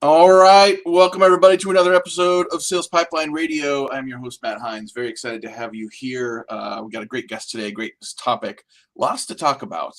All right. Welcome, everybody, to another episode of Sales Pipeline Radio. I'm your host, Matt Heinz. Very excited to have you here. We got a great guest today, great topic, lots to talk about.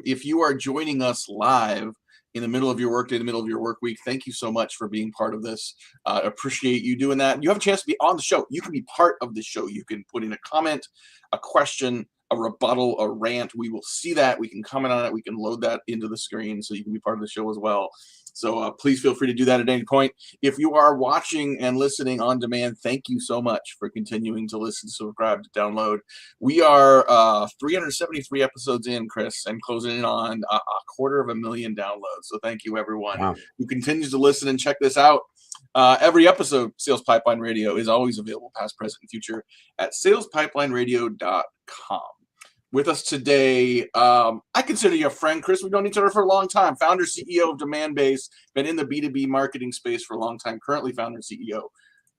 If you are joining us live in the middle of your workday, the middle of your work week, thank you so much for being part of this. Appreciate you doing that. You have a chance to be on the show. You can be part of the show. You can put in a comment, a question, a rebuttal, a rant. We will see that. We can comment on it. We can load that into the screen so you can be part of the show as well. So please feel free to do that at any point. If you are watching and listening on demand, thank you so much for continuing to listen, subscribe, to download. We are 373 episodes in, Chris, and closing in on a 250,000 downloads. So thank you, everyone who continues to listen and check this out. Every episode, Sales Pipeline Radio is always available, past, present, and future, at salespipelineradio.com. With us today, I consider you a friend, Chris. We've known each other for a long time. Founder, CEO of Demandbase, been in the B2B marketing space for a long time. Currently founder and CEO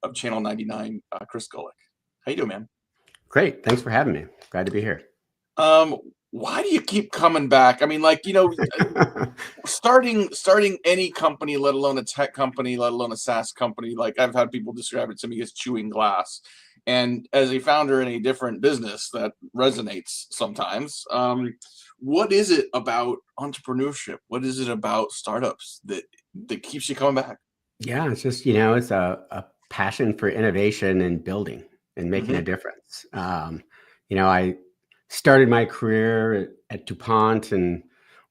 of Channel 99, Chris Golec. How you doing, man? Great. Thanks for having me. Glad to be here. Why do you keep coming back? I mean, like, you know, starting any company, let alone a tech company, let alone a SaaS company, like I've had people describe it to me as chewing glass. And as a founder in a different business, that resonates sometimes. What is it about entrepreneurship? What is it about startups that keeps you coming back? Yeah, it's just, it's a passion for innovation and building and making a difference. I started my career at DuPont and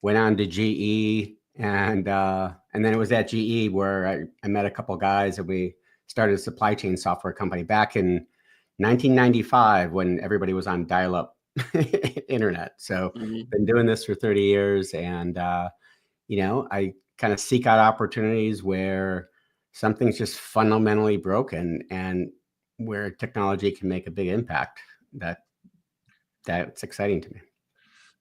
went on to GE. And then it was at GE where I met a couple of guys and we started a supply chain software company back in 1995 when everybody was on dial-up internet. So been doing this for 30 years. And, I kind of seek out opportunities where something's just fundamentally broken and where technology can make a big impact. That's exciting to me.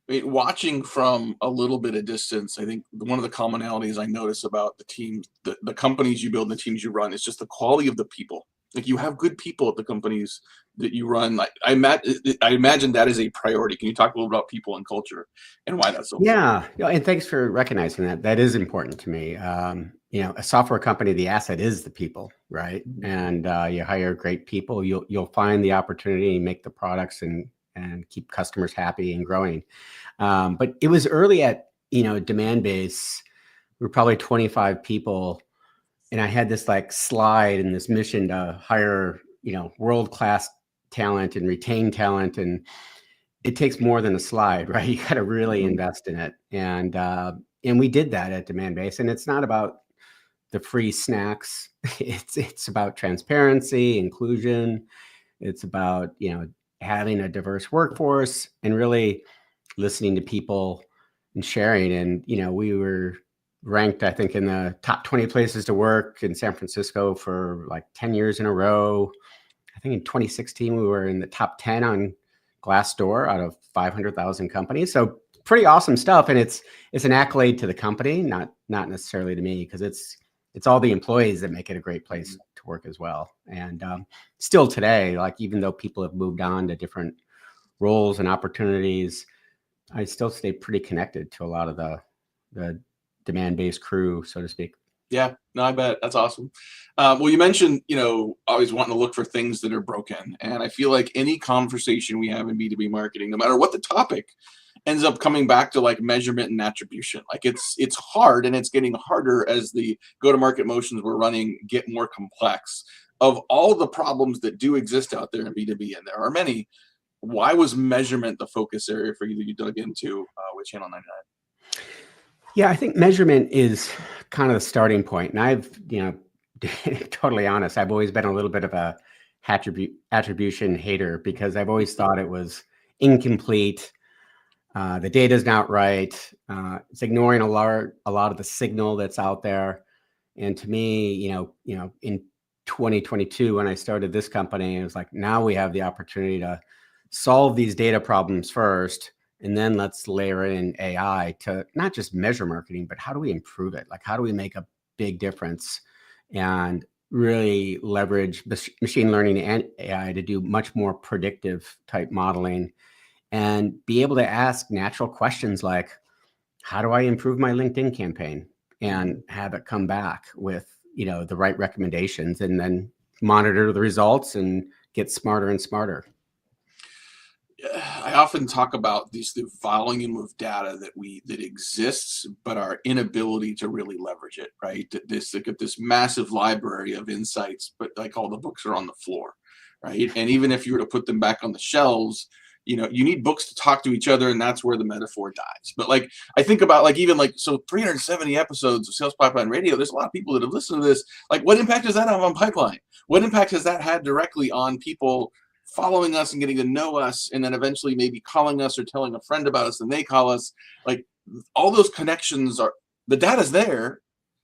I mean, watching from a little bit of distance, I think one of the commonalities I notice about the teams, the companies you build and the teams you run, is just the quality of the people. Like, you have good people at the companies that you run. Like, I imagine that is a priority. Can you talk a little about people and culture and why that's so important? Yeah, and thanks for recognizing that. That is important to me. A software company, the asset is the people, right? And you hire great people, you'll find the opportunity to make the products and keep customers happy and growing. But it was early at, Demandbase. We were probably 25 people. And I had this like slide and this mission to hire, world-class talent and retain talent. And it takes more than a slide, right? You got to really invest in it. And we did that at Demandbase. And it's not about the free snacks. It's about transparency, inclusion. It's about, having a diverse workforce and really listening to people and sharing. And, we were ranked, I think, in the top 20 places to work in San Francisco for like 10 years in a row. I think in 2016, we were in the top 10 on Glassdoor out of 500,000 companies. So pretty awesome stuff. And it's an accolade to the company, not necessarily to me, because it's all the employees that make it a great place to work as well. And still today, like, even though people have moved on to different roles and opportunities, I still stay pretty connected to a lot of the Demandbase crew, so to speak. Yeah, no, I bet. That's awesome. Well, you mentioned, always wanting to look for things that are broken. And I feel like any conversation we have in B2B marketing, no matter what the topic, ends up coming back to like measurement and attribution. Like, it's hard, and it's getting harder as the go-to-market motions we're running get more complex. Of all the problems that do exist out there in B2B, and there are many, why was measurement the focus area for you that you dug into with Channel 99? Yeah, I think measurement is kind of the starting point. And I've, totally honest, I've always been a little bit of a attribution hater because I've always thought it was incomplete. The data's not right. It's ignoring a lot of the signal that's out there. And to me, in 2022, when I started this company, it was like, now we have the opportunity to solve these data problems first. And then let's layer in AI to not just measure marketing, but how do we improve it? Like, how do we make a big difference and really leverage machine learning and AI to do much more predictive type modeling and be able to ask natural questions like, how do I improve my LinkedIn campaign? And have it come back with the right recommendations, and then monitor the results and get smarter and smarter. I often talk about the volume of data that exists, but our inability to really leverage it. Right, this massive library of insights, but like all the books are on the floor, right? And even if you were to put them back on the shelves, you need books to talk to each other, and that's where the metaphor dies. But like I think about so 370 episodes of Sales Pipeline Radio. There's a lot of people that have listened to this. Like, what impact does that have on pipeline? What impact has that had directly on people following us and getting to know us, and then eventually maybe calling us or telling a friend about us, and they call us? Like, all those connections the data's there,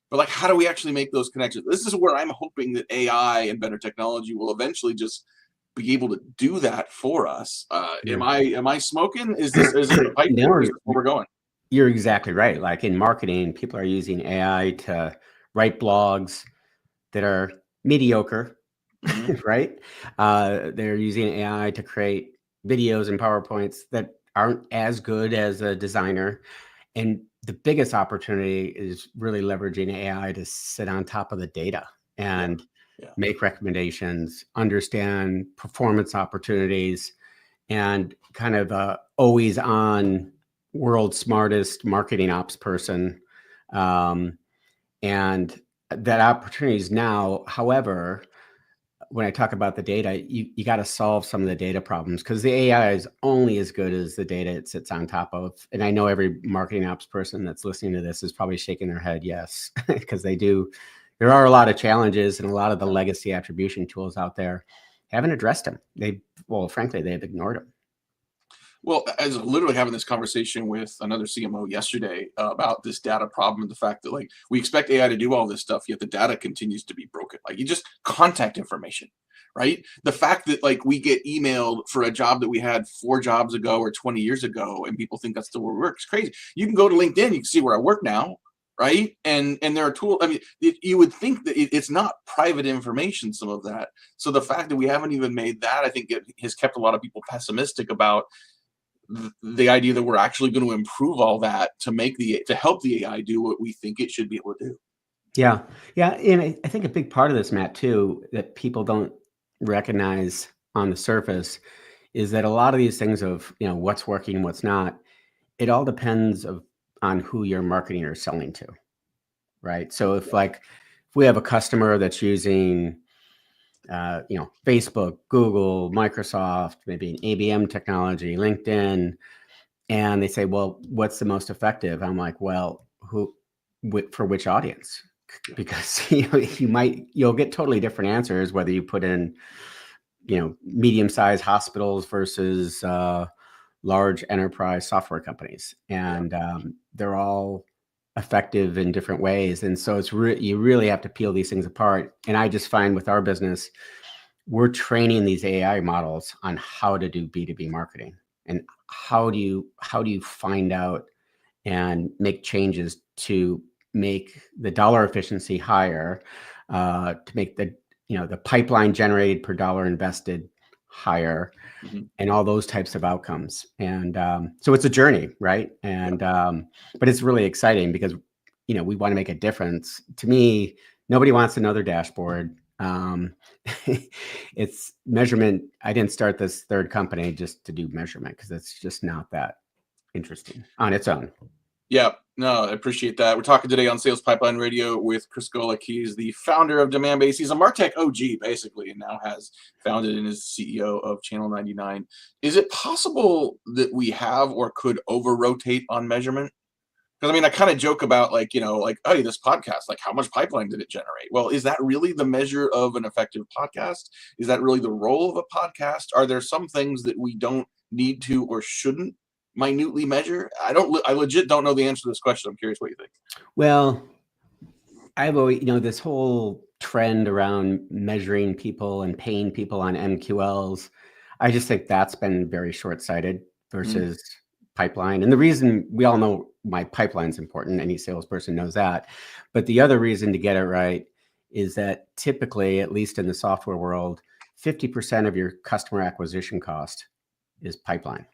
but like, how do we actually make those connections? This is where I'm hoping that AI and better technology will eventually just be able to do that for us. Am I smoking? Is it a pipe? No, Is this where we're going? You're exactly right. Like in marketing, people are using AI to write blogs that are mediocre. Right? They're using AI to create videos and PowerPoints that aren't as good as a designer. And the biggest opportunity is really leveraging AI to sit on top of the data and make recommendations, understand performance opportunities, and kind of always on world's smartest marketing ops person. And that opportunity is now. However, when I talk about the data, you got to solve some of the data problems, because the AI is only as good as the data it sits on top of. And I know every marketing ops person that's listening to this is probably shaking their head, yes, because they do. There are a lot of challenges, and a lot of the legacy attribution tools out there haven't addressed them. Frankly, they've ignored them. Well, I was literally having this conversation with another CMO yesterday about this data problem, and the fact that like we expect AI to do all this stuff, yet the data continues to be broken. Like, you just contact information, right? The fact that like we get emailed for a job that we had 4 jobs ago or 20 years ago, and people think that's still where we work, is crazy. You can go to LinkedIn, you can see where I work now, right? And there are tools. I mean, you would think that it's not private information, some of that. So the fact that we haven't even made that, I think it has kept a lot of people pessimistic about the idea that we're actually going to improve all that to help the AI do what we think it should be able to do. Yeah. And I think a big part of this, Matt, too, that people don't recognize on the surface is that a lot of these things of, what's working and what's not, it all depends on who you're marketing or selling to, right? So if we have a customer that's using, Facebook, Google, Microsoft, maybe an ABM technology, LinkedIn, and they say, well, what's the most effective? I'm like, well, for which audience? Because you'll get totally different answers whether you put in, medium-sized hospitals versus large enterprise software companies, and they're all effective in different ways. And so you really have to peel these things apart. And I just find with our business, we're training these AI models on how to do B2B marketing, and how do you find out and make changes to make the dollar efficiency higher, to make the pipeline generated per dollar invested higher, and all those types of outcomes. And so it's a journey, right? And but it's really exciting because we want to make a difference. To me, nobody wants another dashboard. It's measurement. I didn't start this third company just to do measurement, because it's just not that interesting on its own. Yeah, no, I appreciate that. We're talking today on Sales Pipeline Radio with Chris Golec. He's the founder of Demandbase. He's a MarTech OG, basically, and now has founded and is CEO of Channel 99. Is it possible that we have or could over-rotate on measurement? Because, I mean, I kind of joke about, hey, this podcast, like, how much pipeline did it generate? Well, is that really the measure of an effective podcast? Is that really the role of a podcast? Are there some things that we don't need to or shouldn't minutely measure? I legit don't know the answer to this question. I'm curious what you think. Well, I've always, this whole trend around measuring people and paying people on MQLs, I just think that's been very short-sighted versus pipeline. And the reason, we all know my pipeline's important. Any salesperson knows that. But the other reason to get it right is that typically, at least in the software world, 50% of your customer acquisition cost is pipeline.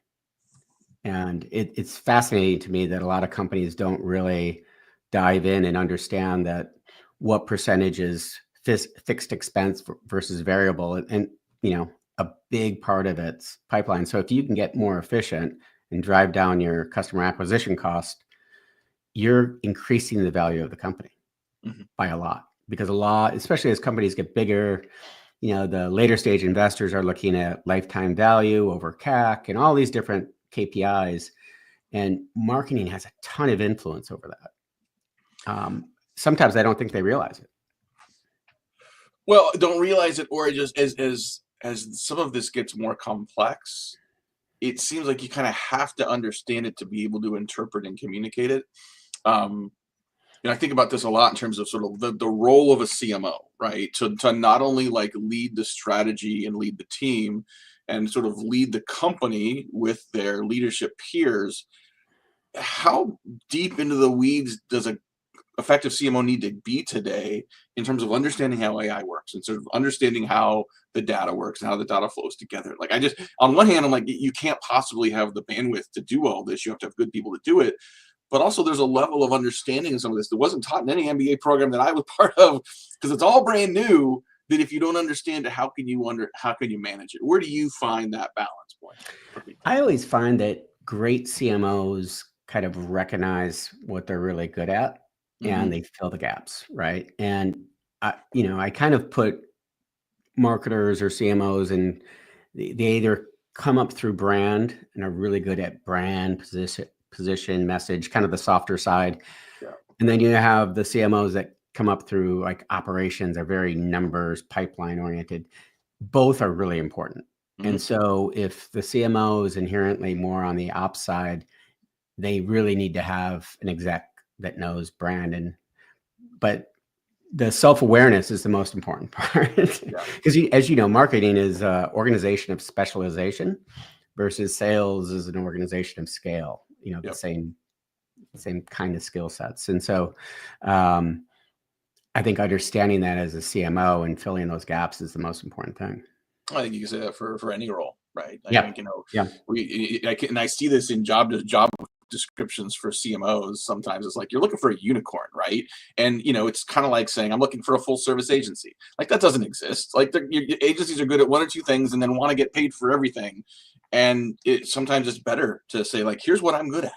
And it's fascinating to me that a lot of companies don't really dive in and understand that what percentage is fixed expense versus variable, and a big part of it's pipeline. So if you can get more efficient and drive down your customer acquisition cost, you're increasing the value of the company by a lot. Because especially as companies get bigger, the later stage investors are looking at lifetime value over CAC and all these different KPIs, and marketing has a ton of influence over that. Sometimes I don't think they realize it. Well, don't realize it, or just as some of this gets more complex, it seems like you kind of have to understand it to be able to interpret and communicate it. I think about this a lot in terms of sort of the role of a CMO, right? To not only like lead the strategy and lead the team and sort of lead the company with their leadership peers. How deep into the weeds does a effective CMO need to be today in terms of understanding how AI works and sort of understanding how the data works and how the data flows together? Like, on one hand, I'm like, you can't possibly have the bandwidth to do all this. You have to have good people to do it. But also there's a level of understanding of some of this that wasn't taught in any MBA program that I was part of, because it's all brand new, that if you don't understand it, how can you manage it? Where do you find that balance point? I always find that great CMOs kind of recognize what they're really good at, and they fill the gaps, right? And I kind of put marketers or CMOs, and they either come up through brand and are really good at brand, position, message, kind of the softer side. Yeah. And then you have the CMOs that come up through like operations, are very numbers, pipeline oriented. Both are really important. And so if the CMO is inherently more on the ops side, they really need to have an exec that knows brand. But the self-awareness is the most important part. Because as you know, marketing is an organization of specialization versus sales is an organization of scale, the same kind of skill sets. And so I think understanding that as a CMO and filling those gaps is the most important thing. I think you can say that for any role, right? I think, I see this in job descriptions for CMOs. Sometimes it's like, you're looking for a unicorn, right? And it's kind of like saying, I'm looking for a full service agency. Like, that doesn't exist. Like, your agencies are good at one or two things and then want to get paid for everything. And sometimes it's better to say, like, here's what I'm good at,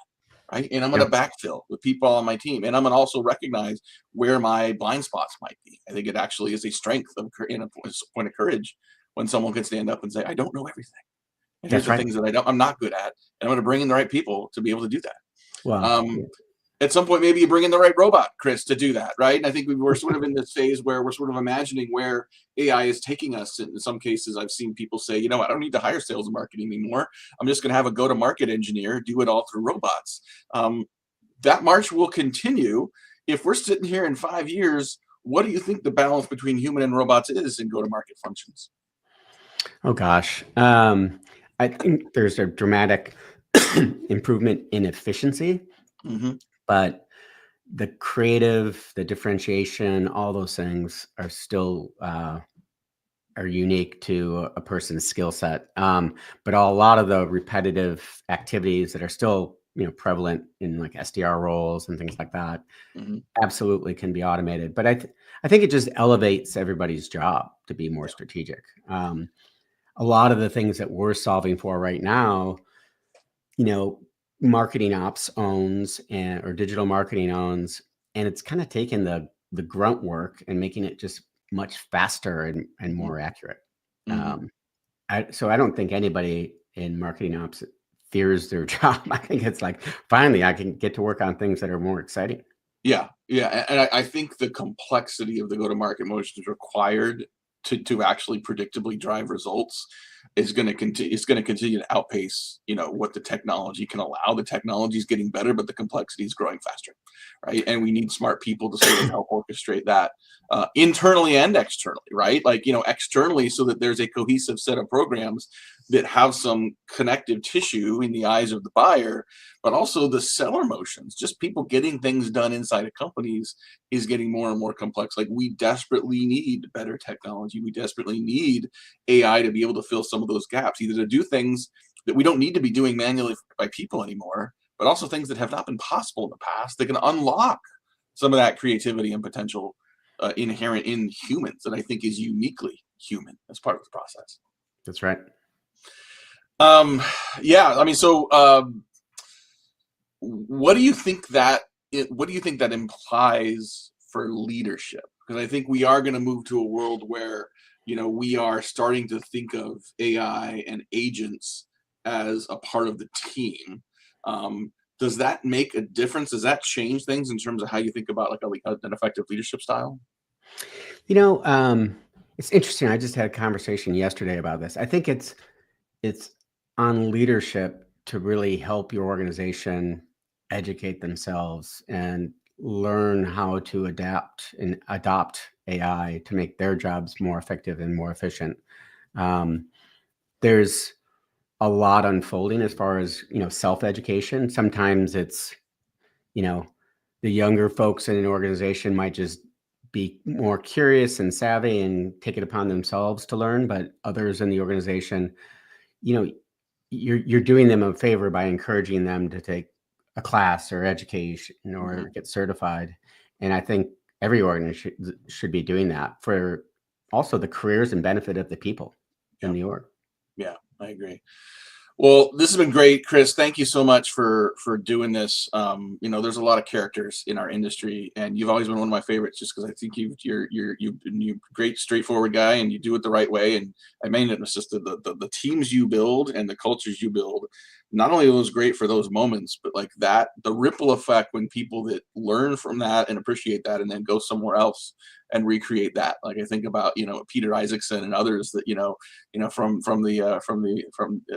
right? And I'm going to backfill with people on my team, and I'm going to also recognize where my blind spots might be. I think it actually is a strength and a point of courage when someone can stand up and say, I don't know everything. And here's the things that I'm not good at, and I'm going to bring in the right people to be able to do that. Wow. At some point, maybe you bring in the right robot, Chris, to do that, right? And I think we're sort of in this phase where we're sort of imagining where AI is taking us. And in some cases, I've seen people say, I don't need to hire sales and marketing anymore. I'm just going to have a go-to-market engineer do it all through robots. That march will continue. If we're sitting here in 5 years, what do you think the balance between human and robots is in go-to-market functions? Oh, gosh. I think there's a dramatic improvement in efficiency, but the creative, the differentiation, all those things are still are unique to a person's skill set. But a lot of the repetitive activities that are still prevalent in like SDR roles and things like that absolutely can be automated. But I think it just elevates everybody's job to be more strategic. A lot of the things that we're solving for right now, marketing ops owns or digital marketing owns, and it's kind of taken the grunt work and making it just much faster and more accurate. So I don't think anybody in marketing ops fears their job. I think it's like, finally, I can get to work on things that are more exciting. Yeah. And I think the complexity of the go-to-market motions required to actually predictably drive results is going to continue. It's going to continue to outpace, what the technology can allow. The technology is getting better, but the complexity is growing faster, right? And we need smart people to sort of help orchestrate that internally and externally, right? Like, externally, so that there's a cohesive set of programs that have some connective tissue in the eyes of the buyer, but also the seller motions, just people getting things done inside of companies is getting more and more complex. Like, we desperately need better technology. We desperately need AI to be able to fill some of those gaps, either to do things that we don't need to be doing manually by people anymore, but also things that have not been possible in the past that can unlock some of that creativity and potential inherent in humans that I think is uniquely human as part of the process. That's right. Yeah, I mean, so what do you think that implies for leadership? Because I think we are going to move to a world where, you know, we are starting to think of AI and agents as a part of the team. Does that make a difference? Does that change things in terms of how you think about like an effective leadership style? You know, it's interesting. I just had a conversation yesterday about this. I think it's on leadership to really help your organization educate themselves and learn how to adapt and adopt AI to make their jobs more effective and more efficient. There's a lot unfolding as far as, you know, self-education. Sometimes it's, you know, the younger folks in an organization might just be more curious and savvy and take it upon themselves to learn, but others in the organization, you know, you're doing them a favor by encouraging them to take a class or education or get certified. And I think every organization should be doing that for also the careers and benefit of the people in the org. Yeah, I agree. Well, this has been great, Chris. Thank you so much for doing this. You know, there's a lot of characters in our industry, and you've always been one of my favorites, just because I think you're a great, straightforward guy, and you do it the right way. And I mean, it's just the teams you build and the cultures you build. Not only was great for those moments, but like that, the ripple effect when people that learn from that and appreciate that, and then go somewhere else and recreate that. Like I think about, you know, Peter Isaacson and others that, you know, from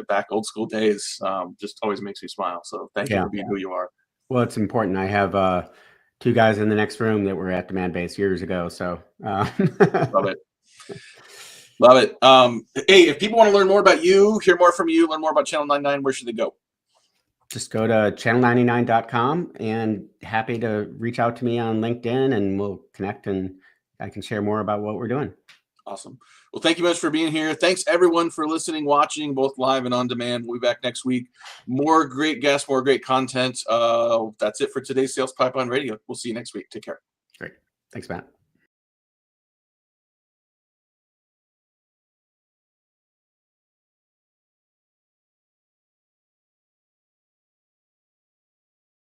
back old school days, just always makes me smile. So thank you for being who you are. Well, it's important. I have 2 guys in the next room that were at Demand Base years ago. So love it. Love it. Hey, if people want to learn more about you, hear more from you, learn more about Channel 99, where should they go? Just go to channel99.com, and happy to reach out to me on LinkedIn, and we'll connect and I can share more about what we're doing. Awesome. Well, thank you much for being here. Thanks everyone for listening, watching, both live and on demand. We'll be back next week. More great guests, more great content. That's it for today's Sales Pipeline Radio. We'll see you next week. Take care. Great. Thanks, Matt.